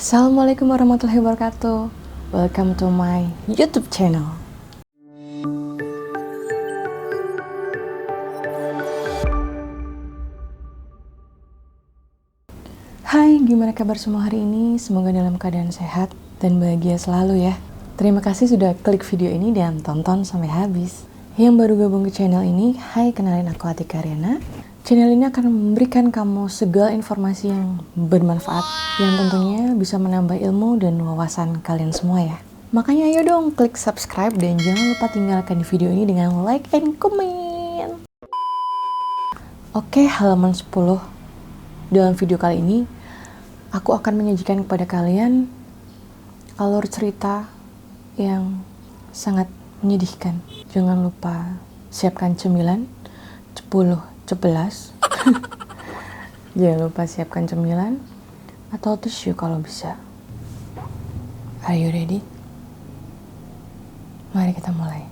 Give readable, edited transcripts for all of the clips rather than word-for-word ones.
Assalamualaikum warahmatullahi wabarakatuh. Welcome to my YouTube channel. Hai, gimana kabar semua hari ini? Semoga dalam keadaan sehat dan bahagia selalu ya. Terima kasih sudah klik video ini dan tonton sampai habis. Yang baru gabung ke channel ini, hai, kenalin aku Atika Riana. Channel ini akan memberikan kamu segala informasi yang bermanfaat, yang tentunya bisa menambah ilmu dan wawasan kalian semua ya. Makanya ayo dong klik subscribe dan jangan lupa tinggalkan video ini dengan like and comment. Oke, halaman 10. Dalam video kali ini, aku akan menyajikan kepada kalian alur cerita yang sangat menyedihkan. Jangan lupa siapkan cemilan, 10 11. Jangan lupa siapkan cemilan atau tisu kalau bisa. Are you ready? Mari kita mulai.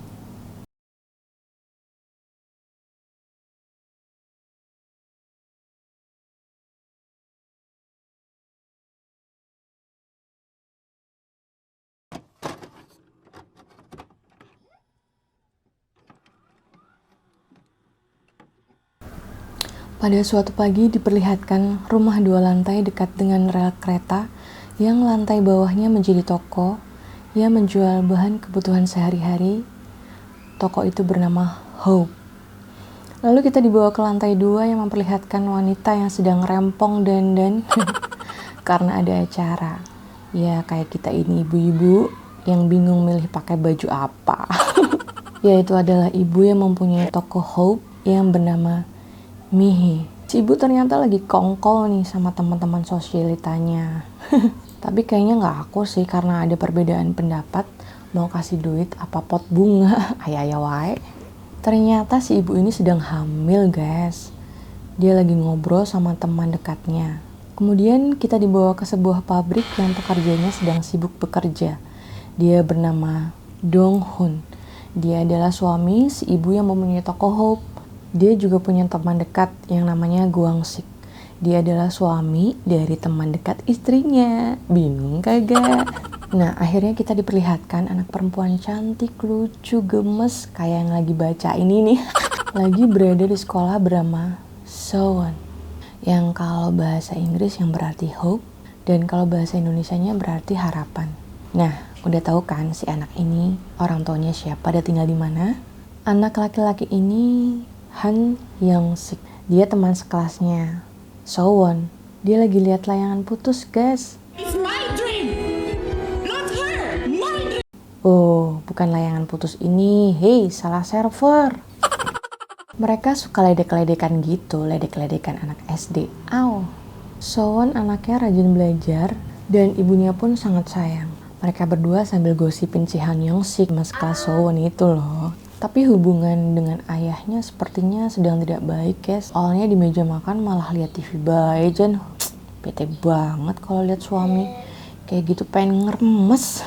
Pada suatu pagi diperlihatkan rumah 2 lantai dekat dengan rel kereta yang lantai bawahnya menjadi toko yang menjual bahan kebutuhan sehari-hari. Toko itu bernama Hope. Lalu kita dibawa ke lantai 2 yang memperlihatkan wanita yang sedang rempong dandan karena ada acara. Ya kayak kita ini ibu-ibu yang bingung milih pakai baju apa. Yaitu adalah ibu yang mempunyai toko Hope yang bernama Mihi. Si ibu ternyata lagi kongkol nih sama teman-teman sosialitanya. Tapi kayaknya nggak aku sih karena ada perbedaan pendapat mau kasih duit apa pot bunga. Ayah wae. Ternyata si ibu ini sedang hamil guys. Dia lagi ngobrol sama teman dekatnya. Kemudian kita dibawa ke sebuah pabrik yang pekerjanya sedang sibuk bekerja. Dia bernama Dong Hun. Dia adalah suami si ibu yang mempunyai toko Hope. Dia juga punya teman dekat yang namanya Guang Sik. Dia adalah suami dari teman dekat istrinya. Bingung kagak? Nah, akhirnya kita diperlihatkan anak perempuan cantik, lucu, gemes, kayak yang lagi baca ini nih. Lagi berada di sekolah bernama Sowon. Yang kalau bahasa Inggris yang berarti hope, dan kalau bahasa Indonesianya berarti harapan. Nah, udah tahu kan si anak ini orang tuanya siapa dan tinggal di mana? Anak laki-laki ini Han Young Sik. Dia teman sekelasnya Sowon. Dia lagi lihat layangan putus guys. It's my dream, not her. My dream. Oh, bukan layangan putus ini. Hei, salah server. Mereka suka ledek-ledekan gitu, ledek-ledekan anak SD. Au. Sowon anaknya rajin belajar dan ibunya pun sangat sayang. Mereka berdua sambil gosipin si Han Young Sik mas kelas Sowon itu loh. Tapi hubungan dengan ayahnya sepertinya sedang tidak baik guys. Soalnya di meja makan malah lihat TV baik. Jan bete banget kalau lihat suami kayak gitu, pengen ngeremes.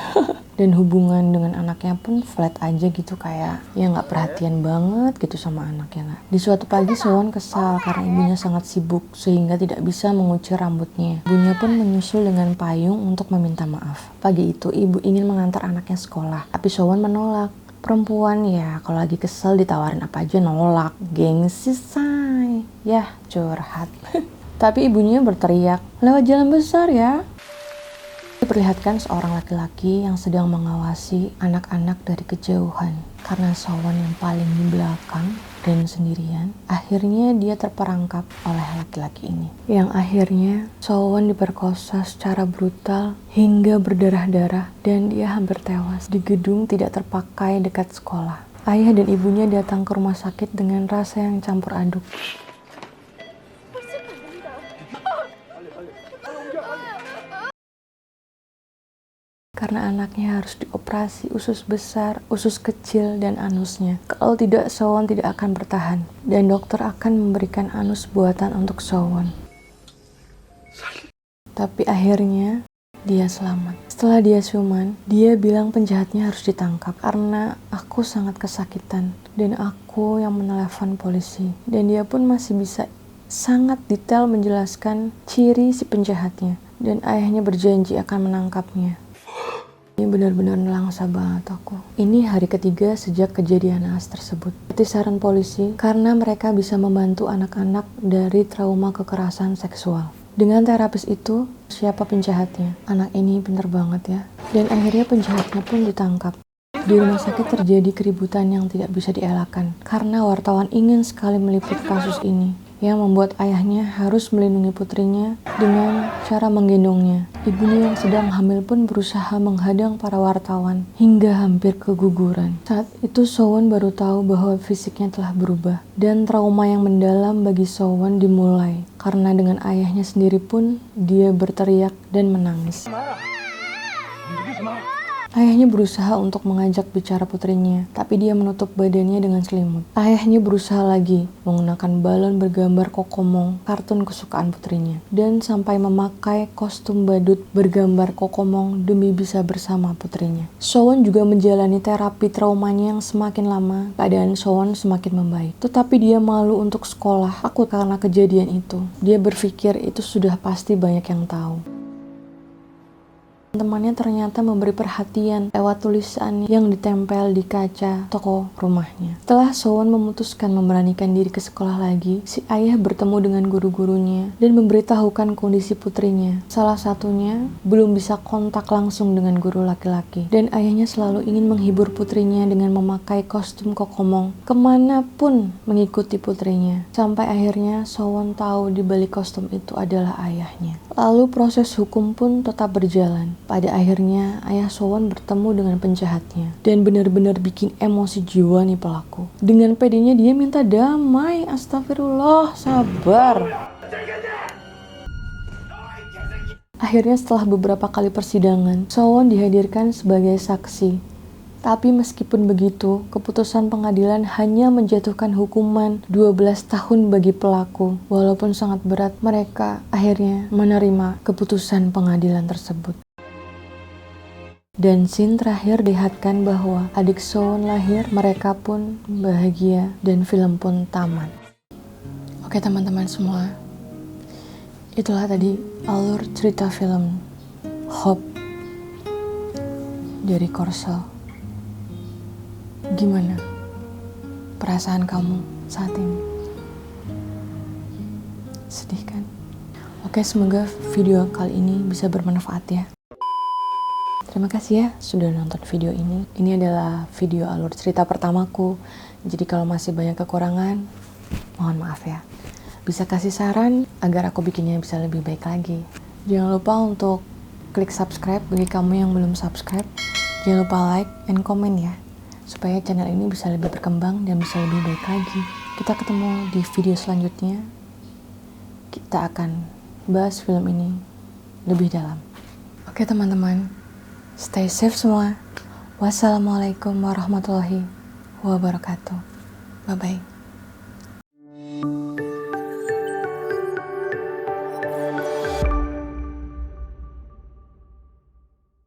Dan hubungan dengan anaknya pun flat aja gitu, kayak ya nggak perhatian banget gitu sama anaknya. Di suatu pagi Sowon kesal karena ibunya sangat sibuk sehingga tidak bisa mengucir rambutnya. Ibunya pun menyusul dengan payung untuk meminta maaf. Pagi itu ibu ingin mengantar anaknya sekolah, tapi Sowon menolak. Perempuan ya kalau lagi kesel ditawarin apa aja nolak, gengsi say. Yah curhat. Tapi ibunya berteriak, lewat jalan besar ya. Diperlihatkan seorang laki-laki yang sedang mengawasi anak-anak dari kejauhan. Karena Sowon yang paling di belakang dan sendirian, akhirnya dia terperangkap oleh laki-laki ini. Yang akhirnya Sowon diperkosa secara brutal hingga berdarah-darah dan dia hampir tewas di gedung tidak terpakai dekat sekolah. Ayah dan ibunya datang ke rumah sakit dengan rasa yang campur aduk. Karena anaknya harus dioperasi usus besar, usus kecil, dan anusnya. Kalau tidak, Sowon tidak akan bertahan. Dan dokter akan memberikan anus buatan untuk Sowon. Tapi akhirnya, dia selamat. Setelah dia siuman, dia bilang penjahatnya harus ditangkap. Karena aku sangat kesakitan. Dan aku yang menelepon polisi. Dan dia pun masih bisa sangat detail menjelaskan ciri si penjahatnya. dan ayahnya berjanji akan menangkapnya. Ini benar-benar nelangsa banget aku. Ini hari ketiga sejak kejadian naas tersebut. Seperti saran polisi, karena mereka bisa membantu anak-anak dari trauma kekerasan seksual. Dengan terapis itu, siapa penjahatnya? Anak ini pintar banget ya. Dan akhirnya penjahatnya pun ditangkap. Di rumah sakit terjadi keributan yang tidak bisa dielakkan karena wartawan ingin sekali meliput kasus ini, yang membuat ayahnya harus melindungi putrinya dengan cara menggendongnya. Ibunya yang sedang hamil pun berusaha menghadang para wartawan hingga hampir keguguran. Saat itu Sowon baru tahu bahwa fisiknya telah berubah dan trauma yang mendalam bagi Sowon dimulai karena dengan ayahnya sendiri pun dia berteriak dan menangis. Ayahnya berusaha untuk mengajak bicara putrinya, tapi dia menutup badannya dengan selimut. Ayahnya berusaha lagi menggunakan balon bergambar Kokomong, kartun kesukaan putrinya, dan sampai memakai kostum badut bergambar Kokomong demi bisa bersama putrinya. Sowon juga menjalani terapi traumanya yang semakin lama, keadaan Sowon semakin membaik. Tetapi dia malu untuk sekolah, takut karena kejadian itu. Dia berpikir itu sudah pasti banyak yang tahu. Temannya ternyata memberi perhatian lewat tulisan yang ditempel di kaca toko rumahnya. Setelah Sowon memutuskan memberanikan diri ke sekolah lagi, si ayah bertemu dengan guru-gurunya dan memberitahukan kondisi putrinya. Salah satunya belum bisa kontak langsung dengan guru laki-laki, dan ayahnya selalu ingin menghibur putrinya dengan memakai kostum Kokomong kemanapun mengikuti putrinya. Sampai akhirnya Sowon tahu di balik kostum itu adalah ayahnya. Lalu proses hukum pun tetap berjalan. Pada akhirnya, ayah Sowon bertemu dengan penjahatnya dan benar-benar bikin emosi jiwa nih pelaku. Dengan pedenya dia minta damai. Astagfirullah, sabar. Akhirnya setelah beberapa kali persidangan, Sowon dihadirkan sebagai saksi. Tapi meskipun begitu, keputusan pengadilan hanya menjatuhkan hukuman 12 tahun bagi pelaku. Walaupun sangat berat, mereka akhirnya menerima keputusan pengadilan tersebut. Dan scene terakhir lihatkan bahwa adik Sowon lahir, mereka pun bahagia dan film pun tamat. Oke teman-teman semua, itulah tadi alur cerita film Hope dari Korsel. Gimana perasaan kamu saat ini? Sedih kan? Oke, semoga video kali ini bisa bermanfaat ya. Terima kasih ya sudah nonton video ini. Ini adalah video alur cerita pertamaku. Jadi kalau masih banyak kekurangan, mohon maaf ya. Bisa kasih saran agar aku bikinnya bisa lebih baik lagi. Jangan lupa untuk klik subscribe bagi kamu yang belum subscribe. Jangan lupa like and comment ya, supaya channel ini bisa lebih berkembang dan bisa lebih baik lagi. Kita ketemu di video selanjutnya. Kita akan bahas film ini lebih dalam. Oke teman-teman, stay safe semua. Wassalamualaikum warahmatullahi wabarakatuh. Bye-bye.